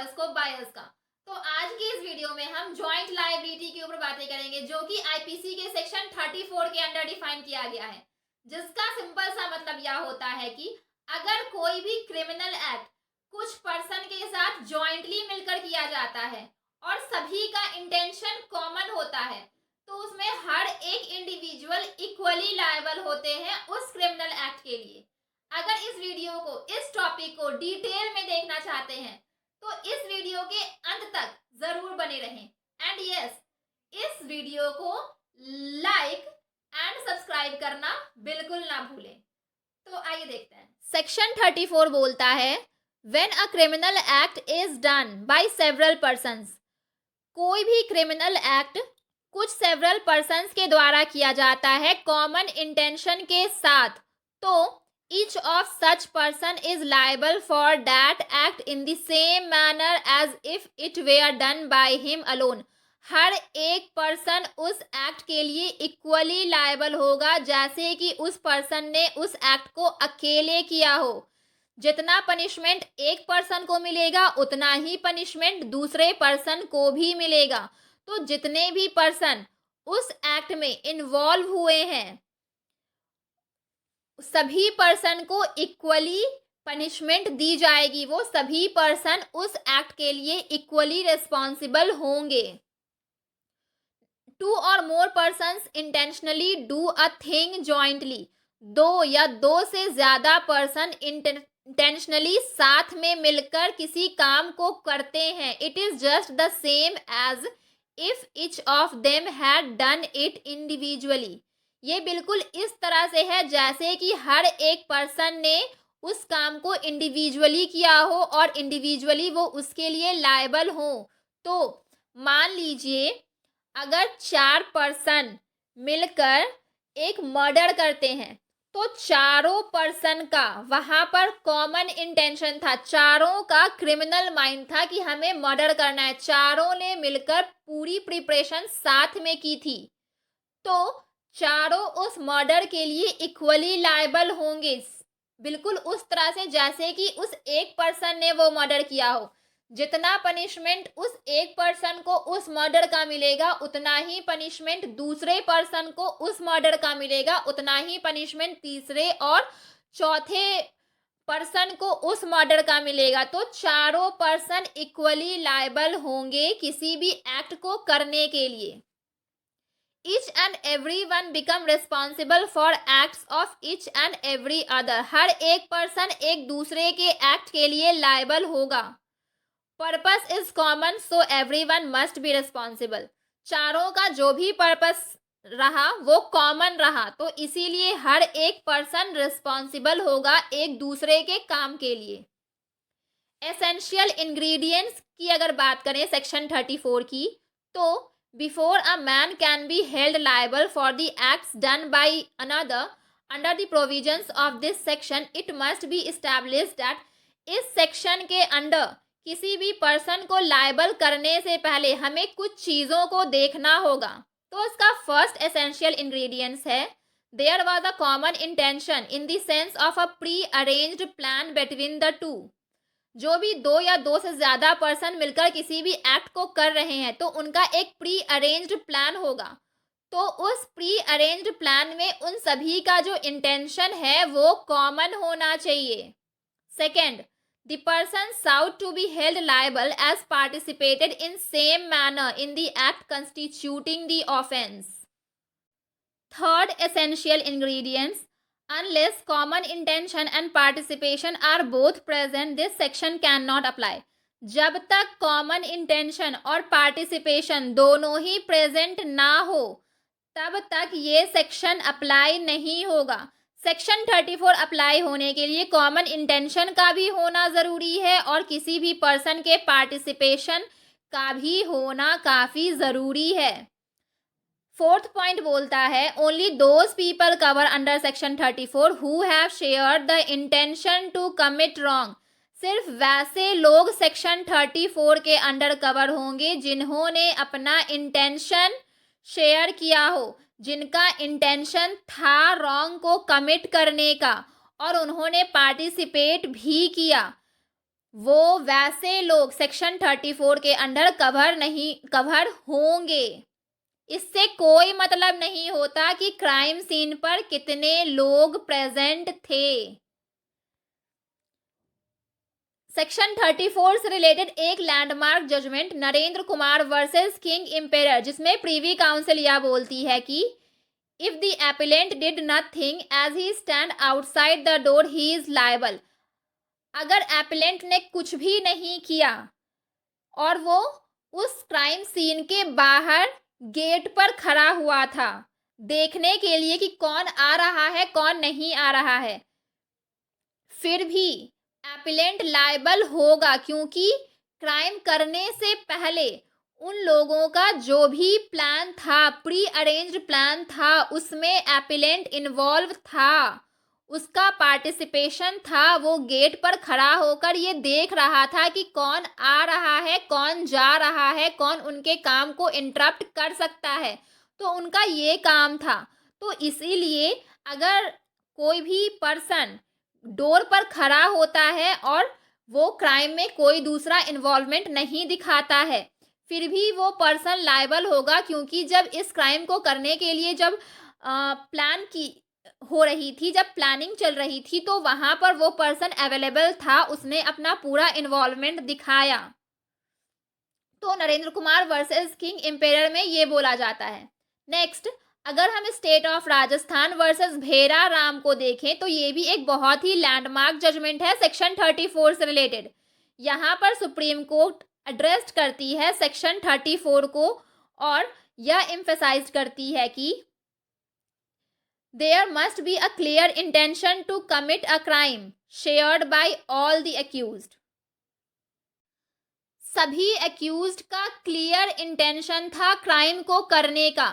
Horoscope buyers का। तो आज की इस वीडियो में हम जॉइंट लायबिलिटी के ऊपर बातें करेंगे, जो कि आईपीसी के सेक्शन 34 के अंडर डिफाइन किया गया है, जिसका सिंपल सा मतलब यह होता है कि अगर कोई भी क्रिमिनल एक्ट कुछ पर्सन के साथ जॉइंटली मिलकर किया जाता है और सभी का इंटेंशन कॉमन होता है, तो उसमें हर एक इंडिविजुअल इक्वली लायबल होते हैं उस क्रिमिनल एक्ट के लिए। अगर इस वीडियो को, इस टॉपिक को डिटेल में देखना चाहते हैं तो इस वीडियो के अंत तक जरूर बने रहें। एंड यस, इस वीडियो को लाइक एंड सब्सक्राइब करना बिल्कुल ना भूलें। तो आइए देखते हैं। सेक्शन 34 बोलता है, when a criminal act is done by several persons. कोई भी क्रिमिनल एक्ट कुछ सेवरल पर्सन्स के द्वारा किया जाता है कॉमन इंटेंशन के साथ, तो each of such person is liable for that act in the same manner as if it were done by him alone। हर एक पर्सन उस एक्ट के लिए इक्वली लायबल होगा जैसे कि उस पर्सन ने उस एक्ट को अकेले किया हो। जितना पनिशमेंट एक पर्सन को मिलेगा उतना ही पनिशमेंट दूसरे पर्सन को भी मिलेगा। तो जितने भी पर्सन उस एक्ट में इन्वॉल्व हुए हैं सभी पर्सन को इक्वली पनिशमेंट दी जाएगी। वो सभी पर्सन उस एक्ट के लिए इक्वली रिस्पॉन्सिबल होंगे। Two or more persons intentionally do a thing jointly. दो या दो से ज्यादा पर्सन इंटेंशनली साथ में मिलकर किसी काम को करते हैं। It is just the same as if each of them had done it individually. ये बिल्कुल इस तरह से है जैसे कि हर एक पर्सन ने उस काम को इंडिविजुअली किया हो और इंडिविजुअली वो उसके लिए लायबल हो। तो मान लीजिए अगर 4 पर्सन मिलकर एक मर्डर करते हैं तो चारों पर्सन का वहां पर कॉमन इंटेंशन था, चारों का क्रिमिनल माइंड था कि हमें मर्डर करना है। चारों ने मिलकर पूरी प्रिपरेशन साथ में की थी, तो चारों उस मर्डर के लिए इक्वली लायबल होंगे, बिल्कुल उस तरह से जैसे कि उस एक पर्सन ने वो मर्डर किया हो। जितना पनिशमेंट उस एक पर्सन को उस मर्डर का मिलेगा उतना ही पनिशमेंट दूसरे पर्सन को उस मर्डर का मिलेगा, उतना ही पनिशमेंट तीसरे और चौथे पर्सन को उस मर्डर का मिलेगा। तो चारों पर्सन इक्वली लायबल होंगे किसी भी एक्ट को करने के लिए। Each and everyone become responsible for acts of each and every other। हर एक पर्सन एक दूसरे के एक्ट के लिए लायबल होगा। Purpose is common so everyone must be responsible. चारों का जो भी पर्पस रहा वो कॉमन रहा, तो इसीलिए हर एक पर्सन रिस्पॉन्सिबल होगा एक दूसरे के काम के लिए। एसेंशियल इंग्रेडिएंट्स की अगर बात करें सेक्शन 34 की, तो before a man can be held liable for the acts done by another under the provisions of this section, it must be established that इस सेक्शन के अंडर किसी भी पर्सन को लायबल करने से पहले हमें कुछ चीज़ों को देखना होगा। तो इसका फर्स्ट एसेंशियल इंग्रेडिएंट्स है, there was a common intention in the sense of a pre arranged plan between the two. जो भी दो या दो से ज्यादा पर्सन मिलकर किसी भी एक्ट को कर रहे हैं तो उनका एक प्री अरेंज्ड प्लान होगा। तो उस प्री अरेंज्ड प्लान में उन सभी का जो इंटेंशन है वो कॉमन होना चाहिए। Second, the person sought to be held liable as participated in same manner in the act constituting the offence. Third essential ingredients, unless common intention and participation are both present this section cannot apply। जब तक common intention और participation दोनों ही present ना हो तब तक ये section apply नहीं होगा। सेक्शन 34 अप्लाई होने के लिए कॉमन इंटेंशन का भी होना ज़रूरी है और किसी भी पर्सन के पार्टिसिपेशन का भी होना काफ़ी ज़रूरी है। फोर्थ पॉइंट बोलता है, only those people cover under section 34 who have shared the intention to commit wrong. सिर्फ वैसे लोग सेक्शन 34 के अंडर कवर होंगे जिन्होंने अपना इंटेंशन शेयर किया हो, जिनका इंटेंशन था रॉन्ग को कमिट करने का और उन्होंने पार्टिसिपेट भी किया। वो वैसे लोग सेक्शन 34 के अंडर कवर होंगे। इससे कोई मतलब नहीं होता कि क्राइम सीन पर कितने लोग प्रेजेंट थे। सेक्शन 34 से रिलेटेड एक landmark judgment Narendra Kumar versus king emperor, जिसमें प्रीवी काउंसिल यह बोलती है कि if the appellant did nothing as he stand outside the door he is liable. अगर एपिलेंट ने कुछ भी नहीं किया और वो उस क्राइम सीन के बाहर गेट पर खड़ा हुआ था देखने के लिए कि कौन आ रहा है कौन नहीं आ रहा है, फिर भी एपिलेंट लायबल होगा, क्योंकि क्राइम करने से पहले उन लोगों का जो भी प्लान था, प्री अरेंज्ड प्लान था, उसमें एपिलेंट इन्वॉल्व था, उसका पार्टिसिपेशन था। वो गेट पर खड़ा होकर ये देख रहा था कि कौन आ रहा है कौन जा रहा है, कौन उनके काम को इंटरप्ट कर सकता है, तो उनका ये काम था। तो इसीलिए अगर कोई भी पर्सन डोर पर खड़ा होता है और वो क्राइम में कोई दूसरा इन्वॉल्वमेंट नहीं दिखाता है, फिर भी वो पर्सन लायबल होगा, क्योंकि जब इस क्राइम को करने के लिए जब प्लान की हो रही थी, जब प्लानिंग चल रही थी, तो वहां पर वो पर्सन अवेलेबल था, उसने अपना पूरा इन्वॉल्वमेंट दिखाया। तो Narendra Kumar versus king emperor में ये बोला जाता है। नेक्स्ट, अगर हम स्टेट ऑफ राजस्थान वर्सेस भेरा राम को देखें तो ये भी एक बहुत ही लैंडमार्क जजमेंट है सेक्शन 34 से रिलेटेड। यहाँ पर सुप्रीम कोर्ट एड्रेस करती है सेक्शन 34 को और यह एम्फेसाइज करती है कि there must be a clear intention to commit a crime shared by all the accused. सभी अक्यूज्ड का क्लियर इंटेंशन था क्राइम को करने का।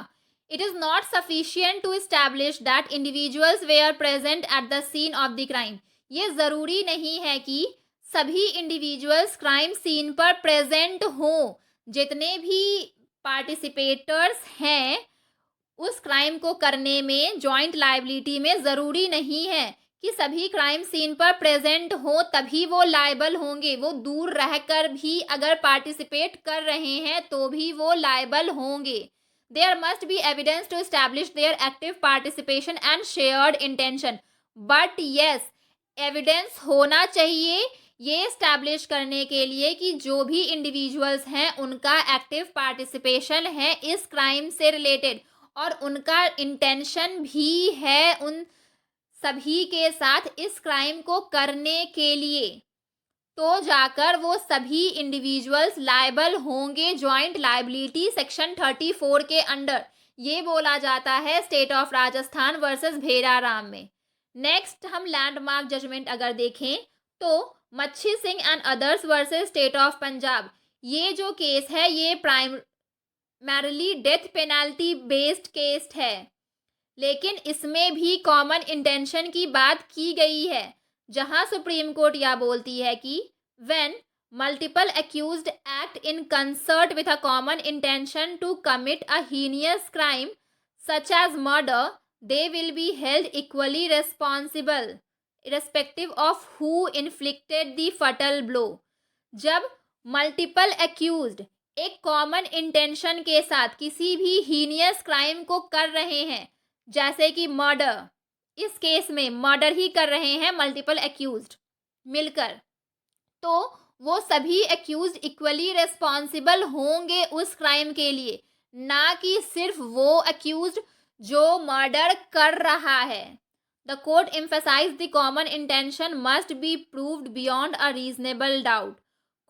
It is not sufficient to establish that individuals were present at the scene of the crime. ये जरूरी नहीं है कि सभी इंडिविजुअल्स क्राइम सीन पर प्रेजेंट हों। जितने भी पार्टिसिपेटर्स हैं उस क्राइम को करने में, जॉइंट लायबिलिटी में, जरूरी नहीं है कि सभी क्राइम सीन पर प्रेजेंट हो तभी वो लायबल होंगे। वो दूर रहकर भी अगर पार्टिसिपेट कर रहे हैं तो भी वो लायबल होंगे। There must be evidence to establish their active participation and shared intention. But yes, evidence होना चाहिए ये एस्टैब्लिश करने के लिए कि जो भी इंडिविजुअल्स हैं उनका एक्टिव पार्टिसिपेशन है इस क्राइम से रिलेटेड और उनका इंटेंशन भी है उन सभी के साथ इस क्राइम को करने के लिए, तो जाकर वो सभी इंडिविजुअल्स लायबल होंगे जॉइंट लायबिलिटी सेक्शन 34 के अंडर। ये बोला जाता है स्टेट ऑफ राजस्थान वर्सेस भेरा राम में। नेक्स्ट, हम लैंडमार्क जजमेंट अगर देखें तो मच्छी Singh and others versus state of Punjab. ये जो केस है ये primarily death penalty based case है, लेकिन इसमें भी कॉमन इंटेंशन की बात की गई है, जहां सुप्रीम कोर्ट यह बोलती है कि when multiple accused act in concert with a common intention to commit a heinous crime such as murder, they will be held equally responsible irrespective of who inflicted the fatal blow। जब multiple accused एक common intention के साथ किसी भी heinous crime को कर रहे हैं, जैसे कि मर्डर, इस केस में मर्डर ही कर रहे हैं मल्टीपल अक्यूज्ड मिलकर, तो वो सभी अक्यूज्ड इक्वली रेस्पॉन्सिबल होंगे उस क्राइम के लिए, ना कि सिर्फ वो अक्यूज्ड जो मर्डर कर रहा है। The court emphasized the common intention must be proved beyond a reasonable doubt।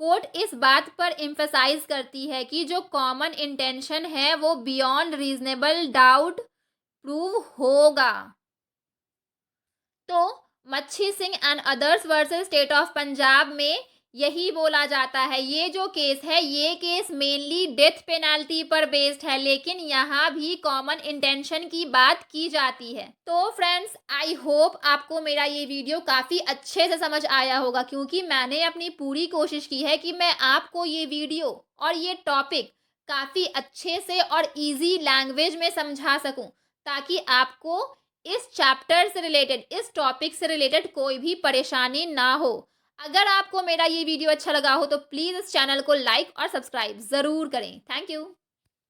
Court इस बात पर एम्फेसाइज करती है कि जो कॉमन इंटेंशन है वो बियॉन्ड रीजनेबल डाउट प्रूव होगा। तो मच्छी Singh and others versus state of Punjab में यही बोला जाता है। ये जो केस है ये केस मेनली डेथ पेनाल्टी पर बेस्ड है, लेकिन यहाँ भी कॉमन इंटेंशन की बात की जाती है। तो फ्रेंड्स, आई होप आपको मेरा ये वीडियो काफ़ी अच्छे से समझ आया होगा, क्योंकि मैंने अपनी पूरी कोशिश की है कि मैं आपको ये वीडियो और ये टॉपिक काफ़ी अच्छे से और ईजी लैंग्वेज में समझा सकूँ, ताकि आपको इस चैप्टर से रिलेटेड, इस टॉपिक से रिलेटेड कोई भी परेशानी ना हो। अगर आपको मेरा ये वीडियो अच्छा लगा हो तो प्लीज़ इस चैनल को लाइक और सब्सक्राइब ज़रूर करें। Thank you.